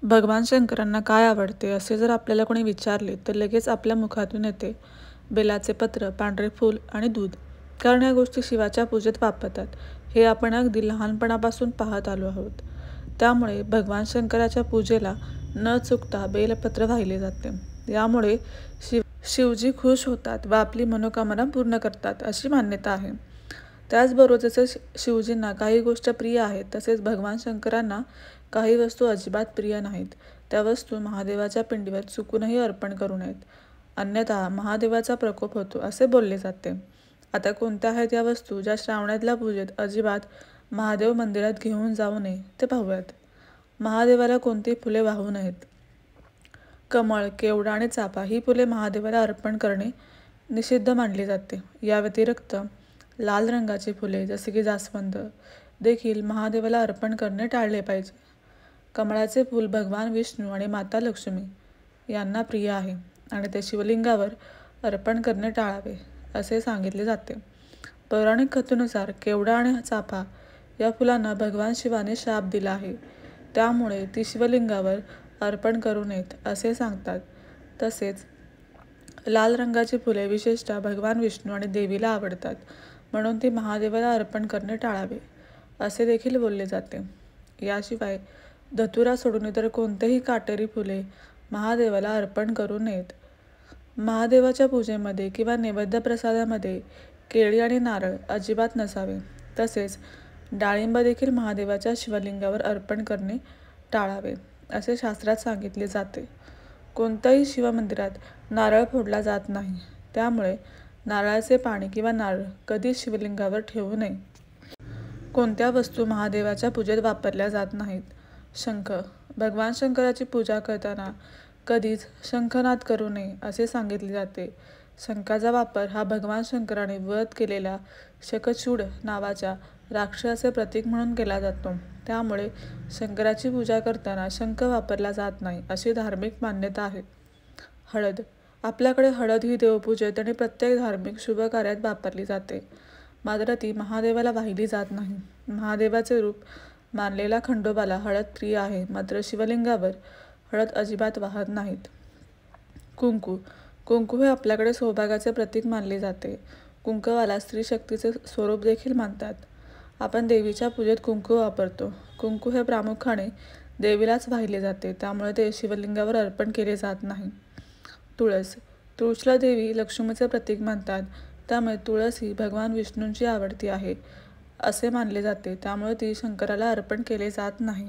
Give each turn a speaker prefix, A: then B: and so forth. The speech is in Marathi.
A: भगवान शंकरांना काय आवडते असे जर आपल्याला कोणी विचारले तर लगेच आपल्या मुखातून येते बेलाचे पत्र, पांढरे फूल आणि दूध. कारण या गोष्टी शिवाच्या पूजेत वापरतात हे आपण अगदी लहानपणापासून पाहत आलो आहोत. त्यामुळे भगवान शंकराच्या पूजेला न चुकता बेलपत्र वाहिले जाते. यामुळे शिवजी खुश होतात व आपली मनोकामना पूर्ण करतात अशी मान्यता आहे. त्याचबरोबर जसे शिवजींना काही गोष्ट प्रिय आहेत तसेच भगवान शंकरांना काही वस्तू अजिबात प्रिय नाहीत. त्या वस्तू महादेवाच्या पिंडीवर चुकूनही अर्पण करू नयेत, अन्यथा महादेवाचा प्रकोप होतो असे बोलले जाते. आता कोणत्या आहेत या वस्तू ज्या श्रावणातल्या पूजेत अजिबात महादेव मंदिरात घेऊन जाऊ नये ते पाहूयात. महादेवाला कोणती फुले वाहू नयेत. कमळ, केवडा आणि चाफा ही फुले महादेवाला अर्पण करणे निषिद्ध मानले जाते. या व्यतिरिक्त लाल रंगाची फुले जसे की जास्वंद देखील महादेवाला अर्पण करणे टाळले पाहिजे. कमळाचे फूल भगवान विष्णू आणि माता लक्ष्मी यांना प्रिय आहे आणि ते शिवलिंगावर अर्पण करणे टाळावे असे सांगितले जाते. पौराणिक कथेनुसार केवडा आणि चाफा या फुलांना भगवान शिवाने शाप दिला आहे, त्यामुळे ती शिवलिंगावर अर्पण करू नयेत असे सांगतात. तसेच लाल रंगाची फुले विशेषतः भगवान विष्णू आणि देवीला आवडतात, म्हणून ती महादेवाला अर्पण करणे टाळावे असे देखील बोलले जाते. याशिवाय धतुरा सोडून इतर कोणतेही काटेरी फुले महादेवाला अर्पण करू नयेत. महादेवाच्या पूजेमध्ये किंवा नैवेद्य प्रसादामध्ये केळी आणि नारळ अजिबात नसावे. तसेच डाळिंब देखील महादेवाच्या शिवलिंगावर अर्पण करणे टाळावे असे शास्त्रात सांगितले जाते. कोणत्याही शिवमंदिरात नारळ फोडला जात नाही, त्यामुळे नारळाचे पाणी किंवा नारळ कधीच शिवलिंगावर ठेवू नये. कोणत्या वस्तू महादेवाच्या पूजेत वापरल्या जात नाहीत. शंख. भगवान शंकराची पूजा करताना कधीच शंखनाद करू नये असे सांगितले जाते. शंखाचा वापर हा भगवान शंकराने वध केलेल्या शकचूड नावाच्या राक्षसाचे प्रतीक म्हणून केला जातो. त्यामुळे शंकराची पूजा करताना शंख वापरला जात नाही अशी धार्मिक मान्यता आहे. हळद. आपल्याकडे हळद ही देवपूजेत आणि प्रत्येक धार्मिक शुभ कार्यात वापरली जाते, मात्र ती महादेवाला वाहिली जात नाही. महादेवाचे रूप मानलेल्या खंडोबाला हळद प्रिय आहे, मात्र शिवलिंगावर हळद अजिबात वाहत नाहीत. कुंकू. कुंकू हे आपल्याकडे सौभाग्याचे प्रतीक मानले जाते. कुंकवाला स्त्री शक्तीचे स्वरूप देखील मानतात. आपण देवीच्या पूजेत कुंकू वापरतो. कुंकू हे प्रामुख्याने देवीलाच वाहिले जाते, त्यामुळे ते शिवलिंगावर अर्पण केले जात नाही. तुळस. तुळशीला देवी लक्ष्मीचे प्रतीक मानतात, त्यामुळे तुळस ही भगवान विष्णूंची आवडती आहे असे मानले जाते, त्यामुळे ती शंकराला अर्पण केले जात नाही.